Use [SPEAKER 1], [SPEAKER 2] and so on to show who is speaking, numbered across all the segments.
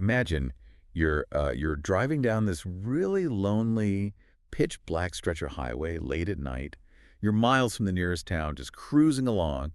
[SPEAKER 1] Imagine you're driving down this really lonely, pitch black stretch of highway late at night. You're miles from the nearest town, just cruising along,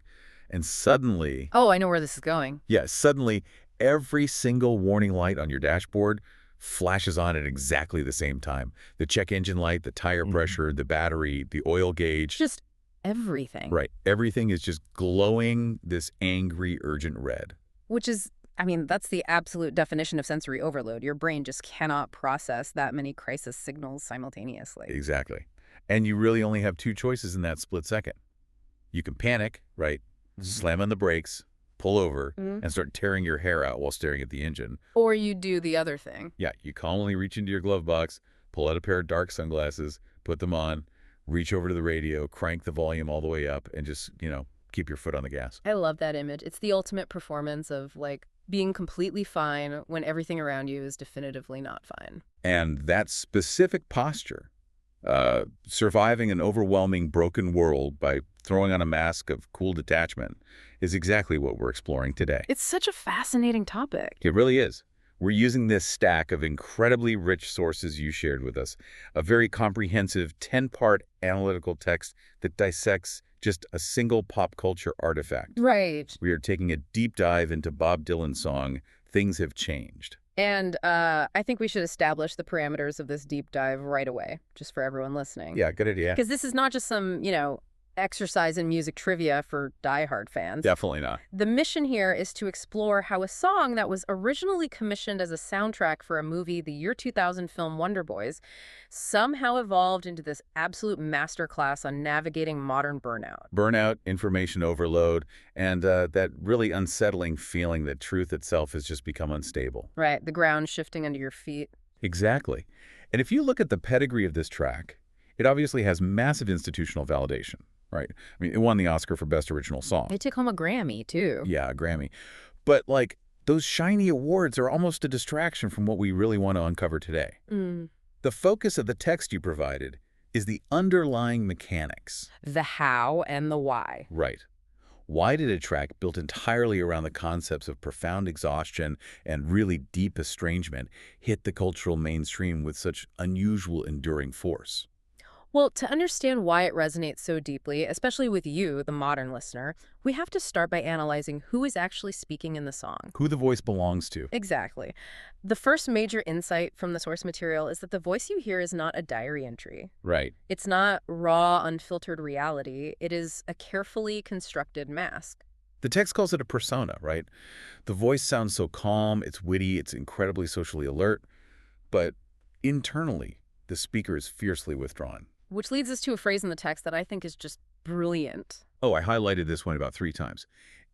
[SPEAKER 1] and suddenly,
[SPEAKER 2] Oh, I know where this is going.
[SPEAKER 1] yeah, suddenly every single warning light on your dashboard flashes on at exactly the same time. The check engine light, the tire pressure, the battery, the oil gauge.
[SPEAKER 2] Just everything.
[SPEAKER 1] Right. Everything is just glowing this angry, urgent red.
[SPEAKER 2] Which is, I mean, that's the absolute definition of sensory overload. Your brain just cannot process that many crisis signals simultaneously.
[SPEAKER 1] Exactly. And you really only have two choices in that split second. You can panic, right? Slam on the brakes, pull over, and start tearing your hair out while staring at the engine.
[SPEAKER 2] Or you do the other thing.
[SPEAKER 1] Yeah, you calmly reach into your glove box, pull out a pair of dark sunglasses, put them on, reach over to the radio, crank the volume all the way up, and just, keep your foot on the gas.
[SPEAKER 2] I love that image. It's the ultimate performance of, like, being completely fine when everything around you is definitively not fine.
[SPEAKER 1] And that specific posture, surviving an overwhelming broken world by throwing on a mask of cool detachment, is exactly what we're exploring today.
[SPEAKER 2] It's such a fascinating topic.
[SPEAKER 1] It really is. We're using this stack of incredibly rich sources you shared with us, a very comprehensive 10-part analytical text that dissects just a single pop culture artifact.
[SPEAKER 2] Right.
[SPEAKER 1] We are taking a deep dive into Bob Dylan's song, Things Have Changed.
[SPEAKER 2] And I think we should establish the parameters of this deep dive right away, just for everyone listening.
[SPEAKER 1] Yeah, good idea.
[SPEAKER 2] Because this is not just some, exercise in music trivia for diehard fans.
[SPEAKER 1] Definitely not.
[SPEAKER 2] The mission here is to explore how a song that was originally commissioned as a soundtrack for a movie, the year 2000 film Wonder Boys, somehow evolved into this absolute masterclass on navigating modern burnout.
[SPEAKER 1] Burnout, information overload, and that really unsettling feeling that truth itself has just become unstable.
[SPEAKER 2] Right, the ground shifting under your feet.
[SPEAKER 1] Exactly. And if you look at the pedigree of this track, it obviously has massive institutional validation. Right. I mean, it won the Oscar for Best Original Song.
[SPEAKER 2] It took home a Grammy, too.
[SPEAKER 1] Yeah, a Grammy. But, those shiny awards are almost a distraction from what we really want to uncover today. The focus of the text you provided is the underlying mechanics.
[SPEAKER 2] The how and the why.
[SPEAKER 1] Right. Why did a track built entirely around the concepts of profound exhaustion and really deep estrangement hit the cultural mainstream with such unusual enduring force?
[SPEAKER 2] Well, to understand why it resonates so deeply, especially with you, the modern listener, we have to start by analyzing who is actually speaking in the song.
[SPEAKER 1] Who the voice belongs to.
[SPEAKER 2] Exactly. The first major insight from the source material is that the voice you hear is not a diary entry.
[SPEAKER 1] Right.
[SPEAKER 2] It's not raw, unfiltered reality. It is a carefully constructed mask.
[SPEAKER 1] The text calls it a persona, right? The voice sounds so calm, it's witty, it's incredibly socially alert, but internally, the speaker is fiercely withdrawn.
[SPEAKER 2] Which leads us to a phrase in the text that I think is just brilliant.
[SPEAKER 1] Oh, I highlighted this one about 3 times.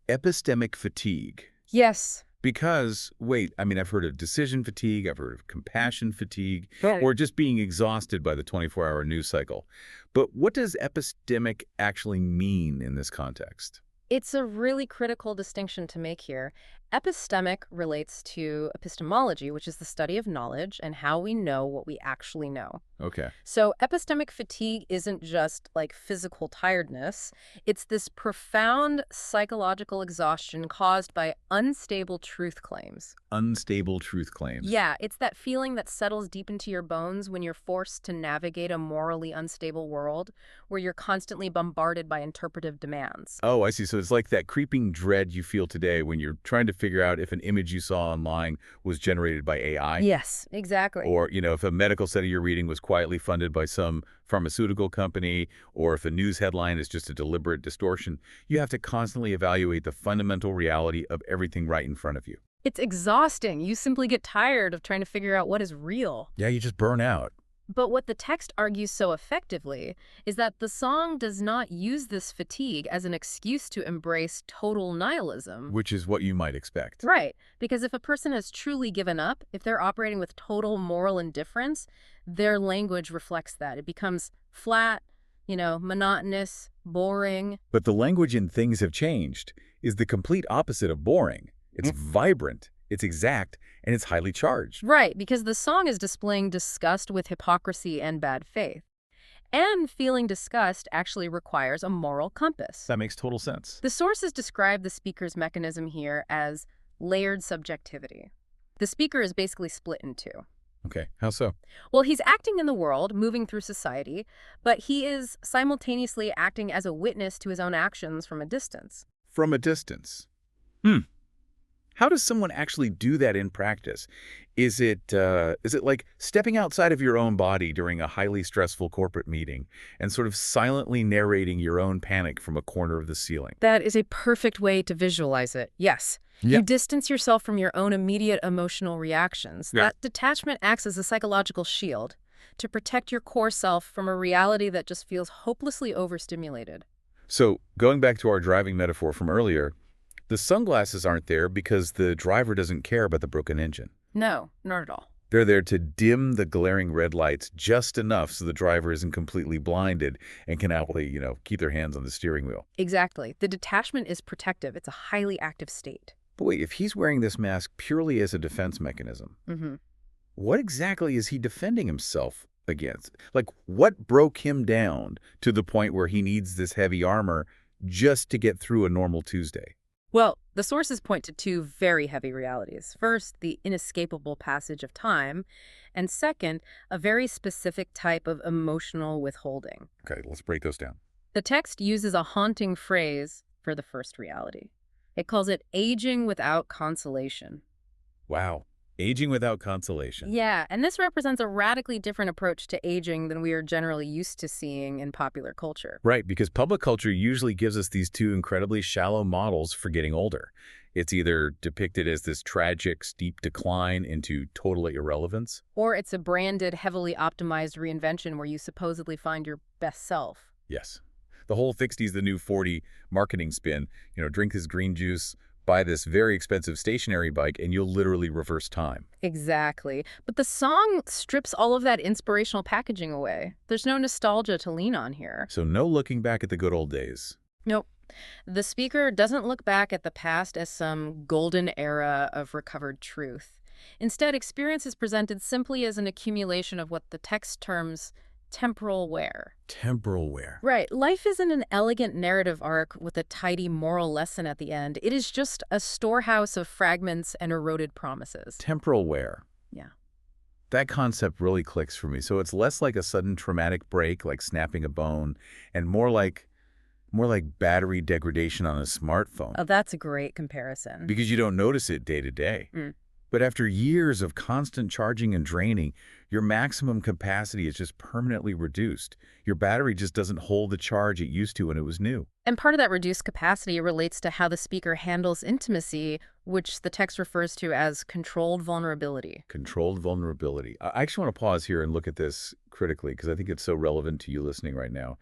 [SPEAKER 1] Epistemic fatigue.
[SPEAKER 2] Yes.
[SPEAKER 1] Because, I've heard of decision fatigue, I've heard of compassion fatigue,
[SPEAKER 2] Right.
[SPEAKER 1] or just being exhausted by the 24-hour news cycle. But what does epistemic actually mean in this context?
[SPEAKER 2] It's a really critical distinction to make here. Epistemic relates to epistemology, which is the study of knowledge and how we know what we actually know.
[SPEAKER 1] Okay.
[SPEAKER 2] So epistemic fatigue isn't just like physical tiredness. It's this profound psychological exhaustion caused by unstable truth claims.
[SPEAKER 1] Unstable truth claims.
[SPEAKER 2] Yeah, it's that feeling that settles deep into your bones when you're forced to navigate a morally unstable world where you're constantly bombarded by interpretive demands.
[SPEAKER 1] Oh, I see. So it's like that creeping dread you feel today when you're trying to figure out if an image you saw online was generated by AI.
[SPEAKER 2] Yes, exactly.
[SPEAKER 1] Or, if a medical study you're reading was quietly funded by some pharmaceutical company, or if a news headline is just a deliberate distortion. You have to constantly evaluate the fundamental reality of everything right in front of you.
[SPEAKER 2] It's exhausting. You simply get tired of trying to figure out what is real.
[SPEAKER 1] Yeah, you just burn out.
[SPEAKER 2] But what the text argues so effectively is that the song does not use this fatigue as an excuse to embrace total nihilism.
[SPEAKER 1] Which is what you might expect.
[SPEAKER 2] Right. Because if a person has truly given up, if they're operating with total moral indifference, their language reflects that. It becomes flat, monotonous, boring.
[SPEAKER 1] But the language in Things Have Changed is the complete opposite of boring. It's vibrant, it's exact, and it's highly charged.
[SPEAKER 2] Right, because the song is displaying disgust with hypocrisy and bad faith. And feeling disgust actually requires a moral compass.
[SPEAKER 1] That makes total sense.
[SPEAKER 2] The sources describe the speaker's mechanism here as layered subjectivity. The speaker is basically split in two.
[SPEAKER 1] Okay, how so?
[SPEAKER 2] Well, he's acting in the world, moving through society, but he is simultaneously acting as a witness to his own actions from a distance.
[SPEAKER 1] From a distance. How does someone actually do that in practice? Is it like stepping outside of your own body during a highly stressful corporate meeting and sort of silently narrating your own panic from a corner of the ceiling?
[SPEAKER 2] That is a perfect way to visualize it. Yes.
[SPEAKER 1] Yeah.
[SPEAKER 2] You distance yourself from your own immediate emotional reactions.
[SPEAKER 1] Yeah.
[SPEAKER 2] That detachment acts as a psychological shield to protect your core self from a reality that just feels hopelessly overstimulated.
[SPEAKER 1] So, going back to our driving metaphor from earlier, the sunglasses aren't there because the driver doesn't care about the broken engine.
[SPEAKER 2] No, not at all.
[SPEAKER 1] They're there to dim the glaring red lights just enough so the driver isn't completely blinded and can actually, keep their hands on the steering wheel.
[SPEAKER 2] Exactly. The detachment is protective. It's a highly active state.
[SPEAKER 1] But wait, if he's wearing this mask purely as a defense mechanism, what exactly is he defending himself against? Like, what broke him down to the point where he needs this heavy armor just to get through a normal Tuesday?
[SPEAKER 2] Well, the sources point to two very heavy realities. First, the inescapable passage of time, and second, a very specific type of emotional withholding.
[SPEAKER 1] Okay, let's break those down.
[SPEAKER 2] The text uses a haunting phrase for the first reality. It calls it aging without consolation.
[SPEAKER 1] Wow. Aging without consolation.
[SPEAKER 2] Yeah, and this represents a radically different approach to aging than we are generally used to seeing in popular culture.
[SPEAKER 1] Right, because public culture usually gives us these two incredibly shallow models for getting older. It's either depicted as this tragic, steep decline into total irrelevance.
[SPEAKER 2] Or it's a branded, heavily optimized reinvention where you supposedly find your best self.
[SPEAKER 1] Yes. The whole 60's the new 40 marketing spin. Drink this green juice, buy this very expensive stationary bike, and you'll literally reverse time.
[SPEAKER 2] Exactly. But the song strips all of that inspirational packaging away. There's no nostalgia to lean on here.
[SPEAKER 1] So no looking back at the good old days.
[SPEAKER 2] Nope. The speaker doesn't look back at the past as some golden era of recovered truth. Instead, experience is presented simply as an accumulation of what the text terms temporal wear.
[SPEAKER 1] Temporal wear.
[SPEAKER 2] Right. Life isn't an elegant narrative arc with a tidy moral lesson at the end. It is just a storehouse of fragments and eroded promises.
[SPEAKER 1] Temporal wear.
[SPEAKER 2] Yeah.
[SPEAKER 1] That concept really clicks for me. So it's less like a sudden traumatic break, like snapping a bone, and more like battery degradation on a smartphone.
[SPEAKER 2] Oh, that's a great comparison.
[SPEAKER 1] Because you don't notice it day to day. But after years of constant charging and draining, your maximum capacity is just permanently reduced. Your battery just doesn't hold the charge it used to when it was new.
[SPEAKER 2] And part of that reduced capacity relates to how the speaker handles intimacy, which the text refers to as controlled vulnerability.
[SPEAKER 1] Controlled vulnerability. I actually want to pause here and look at this critically because I think it's so relevant to you listening right now.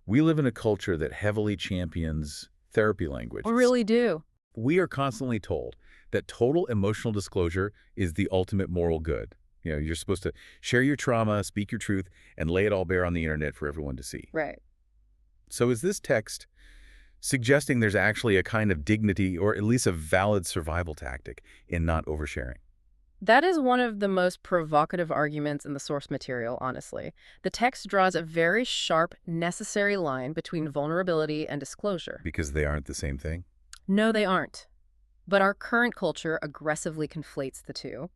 [SPEAKER 1] We live in a culture that heavily champions therapy language.
[SPEAKER 2] We really do.
[SPEAKER 1] We are constantly told that total emotional disclosure is the ultimate moral good. You're supposed to share your trauma, speak your truth, and lay it all bare on the internet for everyone to see.
[SPEAKER 2] Right.
[SPEAKER 1] So is this text suggesting there's actually a kind of dignity or at least a valid survival tactic in not oversharing?
[SPEAKER 2] That is one of the most provocative arguments in the source material, honestly. The text draws a very sharp, necessary line between vulnerability and disclosure.
[SPEAKER 1] Because they aren't the same thing?
[SPEAKER 2] No, they aren't. But our current culture aggressively conflates the two.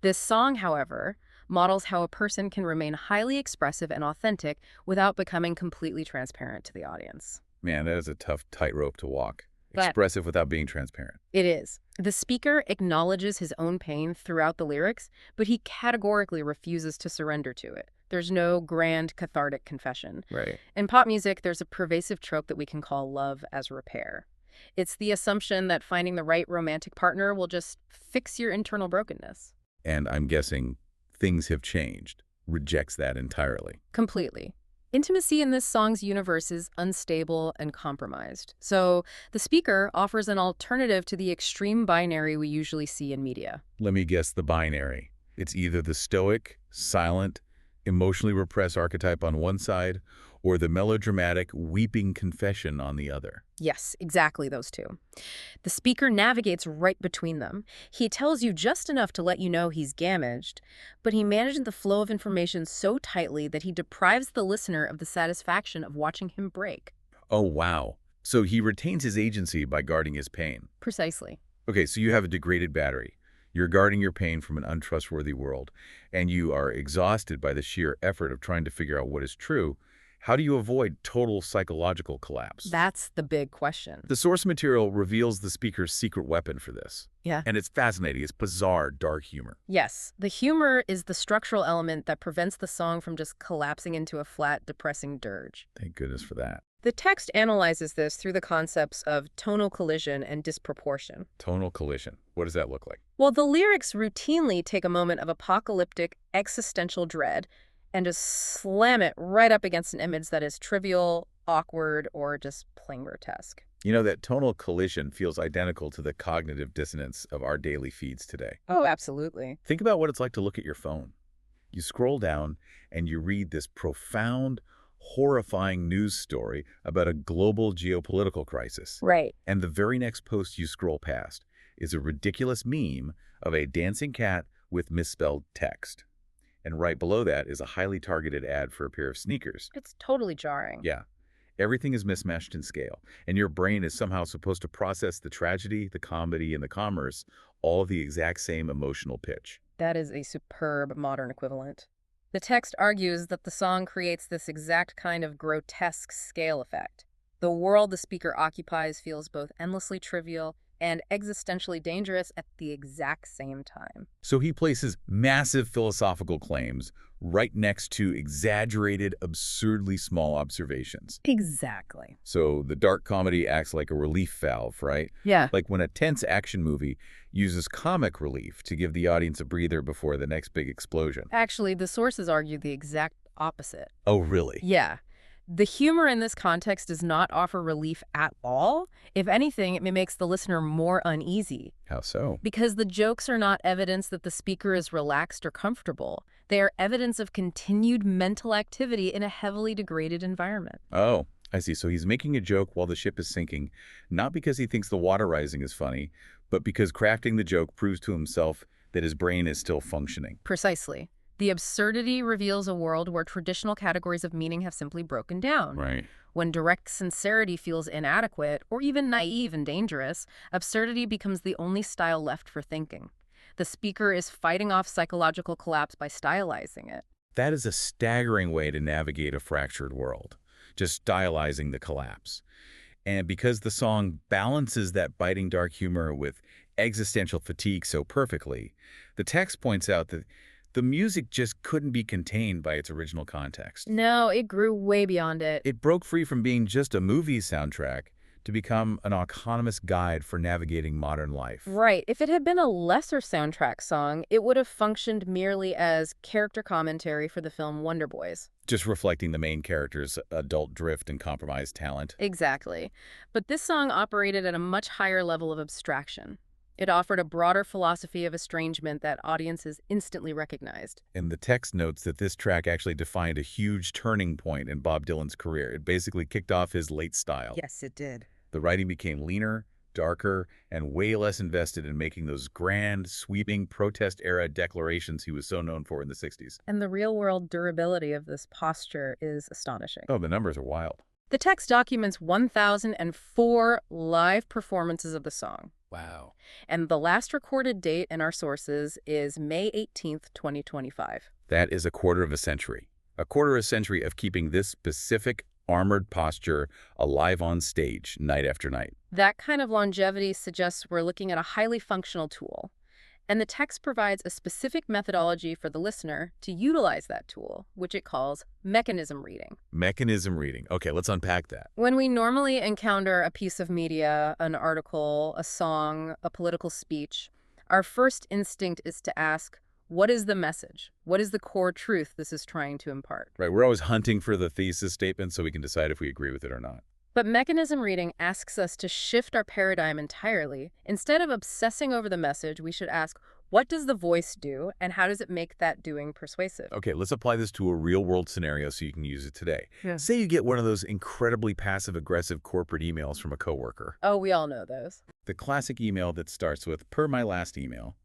[SPEAKER 2] This song, however, models how a person can remain highly expressive and authentic without becoming completely transparent to the audience.
[SPEAKER 1] Man, that is a tough tightrope to walk.
[SPEAKER 2] But
[SPEAKER 1] Expressive without being transparent.
[SPEAKER 2] it is. The speaker acknowledges his own pain throughout the lyrics, but he categorically refuses to surrender to it. There's no grand cathartic confession.
[SPEAKER 1] Right.
[SPEAKER 2] In pop music, there's a pervasive trope that we can call love as repair. It's the assumption that finding the right romantic partner will just fix your internal brokenness.
[SPEAKER 1] And I'm guessing things have changed. Rejects that entirely.
[SPEAKER 2] Completely. Intimacy in this song's universe is unstable and compromised. So the speaker offers an alternative to the extreme binary we usually see in media.
[SPEAKER 1] Let me guess the binary. It's either the stoic, silent, emotionally repressed archetype on one side or the melodramatic, weeping confession on the other.
[SPEAKER 2] Yes, exactly those two. The speaker navigates right between them. He tells you just enough to let you know he's damaged, but he manages the flow of information so tightly that he deprives the listener of the satisfaction of watching him break.
[SPEAKER 1] Oh, wow. So he retains his agency by guarding his pain.
[SPEAKER 2] Precisely.
[SPEAKER 1] Okay, so you have a degraded battery. You're guarding your pain from an untrustworthy world, and you are exhausted by the sheer effort of trying to figure out what is true. How do you avoid total psychological collapse?
[SPEAKER 2] That's the big question.
[SPEAKER 1] The source material reveals the speaker's secret weapon for this.
[SPEAKER 2] Yeah.
[SPEAKER 1] And it's fascinating. It's bizarre, dark humor.
[SPEAKER 2] Yes, the humor is the structural element that prevents the song from just collapsing into a flat, depressing dirge.
[SPEAKER 1] Thank goodness for that.
[SPEAKER 2] The text analyzes this through the concepts of tonal collision and disproportion.
[SPEAKER 1] Tonal collision. What does that look like?
[SPEAKER 2] Well, the lyrics routinely take a moment of apocalyptic, existential dread and just slam it right up against an image that is trivial, awkward, or just plain grotesque.
[SPEAKER 1] You know, that tonal collision feels identical to the cognitive dissonance of our daily feeds today.
[SPEAKER 2] Oh, absolutely.
[SPEAKER 1] Think about what it's like to look at your phone. You scroll down and you read this profound, horrifying news story about a global geopolitical crisis.
[SPEAKER 2] Right.
[SPEAKER 1] And the very next post you scroll past is a ridiculous meme of a dancing cat with misspelled text. And right below that is a highly targeted ad for a pair of sneakers.
[SPEAKER 2] It's totally jarring.
[SPEAKER 1] Yeah. Everything is mismatched in scale, and your brain is somehow supposed to process the tragedy, the comedy, and the commerce all at the exact same emotional pitch.
[SPEAKER 2] That is a superb modern equivalent. The text argues that the song creates this exact kind of grotesque scale effect. The world the speaker occupies feels both endlessly trivial and existentially dangerous at the exact same time.
[SPEAKER 1] So he places massive philosophical claims right next to exaggerated, absurdly small observations.
[SPEAKER 2] Exactly.
[SPEAKER 1] So the dark comedy acts like a relief valve, right?
[SPEAKER 2] Yeah.
[SPEAKER 1] Like when a tense action movie uses comic relief to give the audience a breather before the next big explosion.
[SPEAKER 2] Actually, the sources argue the exact opposite.
[SPEAKER 1] Oh, really?
[SPEAKER 2] Yeah. The humor in this context does not offer relief at all. If anything, it makes the listener more uneasy.
[SPEAKER 1] How so?
[SPEAKER 2] Because the jokes are not evidence that the speaker is relaxed or comfortable. They are evidence of continued mental activity in a heavily degraded environment.
[SPEAKER 1] Oh, I see. So he's making a joke while the ship is sinking, not because he thinks the water rising is funny, but because crafting the joke proves to himself that his brain is still functioning.
[SPEAKER 2] Precisely. The absurdity reveals a world where traditional categories of meaning have simply broken down.
[SPEAKER 1] Right.
[SPEAKER 2] When direct sincerity feels inadequate, or even naive and dangerous, absurdity becomes the only style left for thinking. The speaker is fighting off psychological collapse by stylizing it.
[SPEAKER 1] That is a staggering way to navigate a fractured world, just stylizing the collapse. And because the song balances that biting dark humor with existential fatigue so perfectly, the text points out that the music just couldn't be contained by its original context.
[SPEAKER 2] No, it grew way beyond it.
[SPEAKER 1] It broke free from being just a movie soundtrack to become an autonomous guide for navigating modern life.
[SPEAKER 2] Right. If it had been a lesser soundtrack song, it would have functioned merely as character commentary for the film Wonder Boys.
[SPEAKER 1] Just reflecting the main character's adult drift and compromised talent.
[SPEAKER 2] Exactly. But this song operated at a much higher level of abstraction. It offered a broader philosophy of estrangement that audiences instantly recognized.
[SPEAKER 1] And the text notes that this track actually defined a huge turning point in Bob Dylan's career. It basically kicked off his late style.
[SPEAKER 2] Yes, it did.
[SPEAKER 1] The writing became leaner, darker, and way less invested in making those grand, sweeping, protest-era declarations he was so known for in the 60s.
[SPEAKER 2] And the real-world durability of this posture is astonishing.
[SPEAKER 1] Oh, the numbers are wild.
[SPEAKER 2] The text documents 1,004 live performances of the song.
[SPEAKER 1] Wow.
[SPEAKER 2] And the last recorded date in our sources is May 18th, 2025.
[SPEAKER 1] That is a quarter of a century. A quarter of a century of keeping this specific armored posture alive on stage night after night.
[SPEAKER 2] That kind of longevity suggests we're looking at a highly functional tool. And the text provides a specific methodology for the listener to utilize that tool, which it calls mechanism reading.
[SPEAKER 1] Mechanism reading. Okay, let's unpack that.
[SPEAKER 2] When we normally encounter a piece of media, an article, a song, a political speech, our first instinct is to ask, what is the message? What is the core truth this is trying to impart?
[SPEAKER 1] Right, we're always hunting for the thesis statement so we can decide if we agree with it or not.
[SPEAKER 2] But mechanism reading asks us to shift our paradigm entirely. Instead of obsessing over the message, we should ask, what does the voice do, and how does it make that doing persuasive?
[SPEAKER 1] Okay, let's apply this to a real-world scenario so you can use it today.
[SPEAKER 2] Yeah.
[SPEAKER 1] Say you get one of those incredibly passive-aggressive corporate emails from a coworker.
[SPEAKER 2] Oh, we all know those.
[SPEAKER 1] The classic email that starts with, per my last email,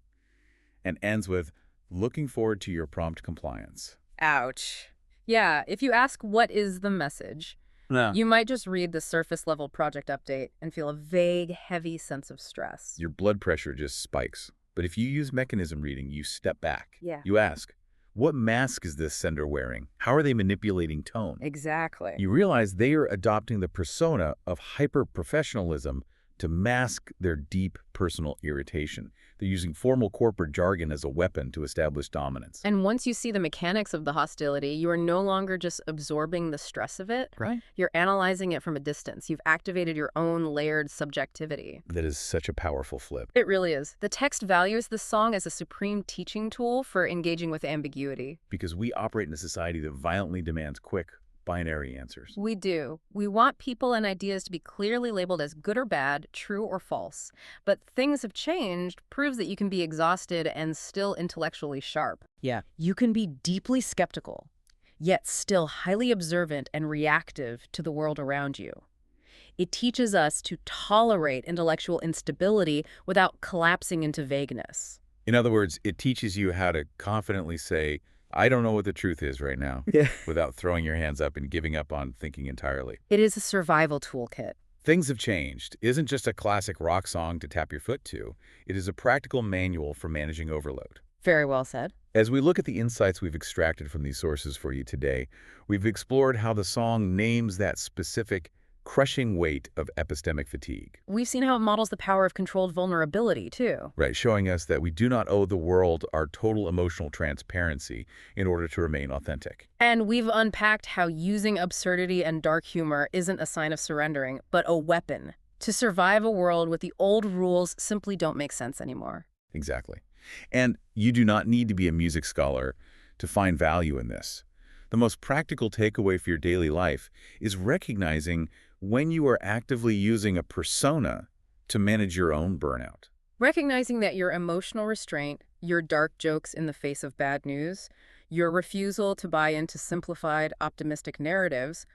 [SPEAKER 1] and ends with, looking forward to your prompt compliance.
[SPEAKER 2] Ouch. Yeah, if you ask what is the message, you might just read the surface-level project update and feel a vague, heavy sense of stress.
[SPEAKER 1] Your blood pressure just spikes. But if you use mechanism reading, you step back.
[SPEAKER 2] Yeah.
[SPEAKER 1] You ask, what mask is this sender wearing? How are they manipulating tone?
[SPEAKER 2] Exactly.
[SPEAKER 1] You realize they are adopting the persona of hyper-professionalism to mask their deep personal irritation. They're using formal corporate jargon as a weapon to establish dominance.
[SPEAKER 2] And once you see the mechanics of the hostility, you are no longer just absorbing the stress of it.
[SPEAKER 1] Right.
[SPEAKER 2] You're analyzing it from a distance. You've activated your own layered subjectivity.
[SPEAKER 1] That is such a powerful flip.
[SPEAKER 2] It really is. The text values the song as a supreme teaching tool for engaging with ambiguity.
[SPEAKER 1] Because we operate in a society that violently demands quick, binary answers.
[SPEAKER 2] We do. We want people and ideas to be clearly labeled as good or bad, true or false. But things have changed proves that you can be exhausted and still intellectually sharp.
[SPEAKER 3] Yeah, you can be deeply skeptical, yet still highly observant and reactive to the world around you. It teaches us to tolerate intellectual instability without collapsing into vagueness.
[SPEAKER 1] In other words, it teaches you how to confidently say, I don't know what the truth is right now, without throwing your hands up and giving up on thinking entirely.
[SPEAKER 2] It is a survival toolkit.
[SPEAKER 1] Things Have Changed isn't just a classic rock song to tap your foot to. It is a practical manual for managing overload.
[SPEAKER 2] Very well said.
[SPEAKER 1] As we look at the insights we've extracted from these sources for you today, we've explored how the song names that specific, crushing weight of epistemic fatigue.
[SPEAKER 2] We've seen how it models the power of controlled vulnerability, too.
[SPEAKER 1] Right, showing us that we do not owe the world our total emotional transparency in order to remain authentic.
[SPEAKER 2] And we've unpacked how using absurdity and dark humor isn't a sign of surrendering, but a weapon to survive a world where the old rules simply don't make sense anymore.
[SPEAKER 1] Exactly. And you do not need to be a music scholar to find value in this. The most practical takeaway for your daily life is recognizing when you are actively using a persona to manage your own burnout.
[SPEAKER 2] Recognizing that your emotional restraint, your dark jokes in the face of bad news, your refusal to buy into simplified, optimistic narratives,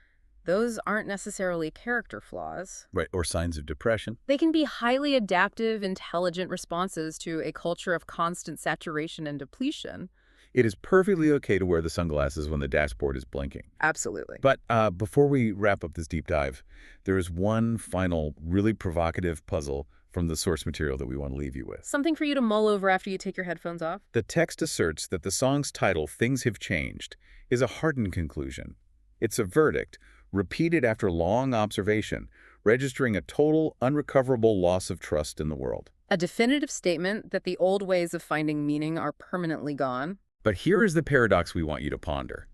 [SPEAKER 2] those aren't necessarily character flaws.
[SPEAKER 1] Right, or signs of depression.
[SPEAKER 2] They can be highly adaptive, intelligent responses to a culture of constant saturation and depletion.
[SPEAKER 1] It is perfectly okay to wear the sunglasses when the dashboard is blinking.
[SPEAKER 2] Absolutely.
[SPEAKER 1] But before we wrap up this deep dive, there is one final, really provocative puzzle from the source material that we want to leave you with.
[SPEAKER 2] Something for you to mull over after you take your headphones off?
[SPEAKER 1] The text asserts that the song's title, Things Have Changed, is a hardened conclusion. It's a verdict, repeated after long observation, registering a total, unrecoverable loss of trust in the world.
[SPEAKER 2] A definitive statement that the old ways of finding meaning are permanently gone.
[SPEAKER 1] But here is the paradox we want you to ponder.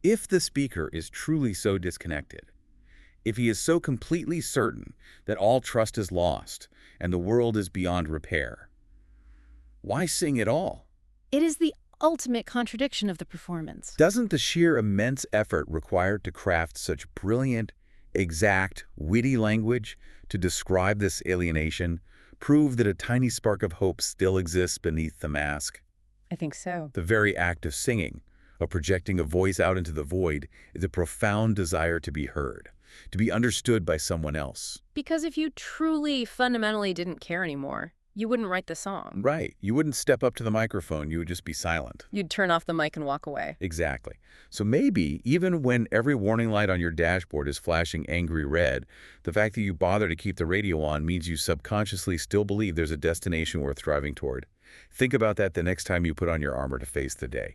[SPEAKER 1] If the speaker is truly so disconnected, if he is so completely certain that all trust is lost and the world is beyond repair, why sing at all?
[SPEAKER 3] It is the ultimate contradiction of the performance.
[SPEAKER 1] Doesn't the sheer immense effort required to craft such brilliant, exact, witty language to describe this alienation prove that a tiny spark of hope still exists beneath the mask?
[SPEAKER 2] I think so.
[SPEAKER 1] The very act of singing, of projecting a voice out into the void, is a profound desire to be heard, to be understood by someone else.
[SPEAKER 2] Because if you truly, fundamentally didn't care anymore, you wouldn't write the song.
[SPEAKER 1] Right. You wouldn't step up to the microphone. You would just be silent.
[SPEAKER 2] You'd turn off the mic and walk away.
[SPEAKER 1] Exactly. So maybe, even when every warning light on your dashboard is flashing angry red, the fact that you bother to keep the radio on means you subconsciously still believe there's a destination worth striving toward. Think about that the next time you put on your armor to face the day.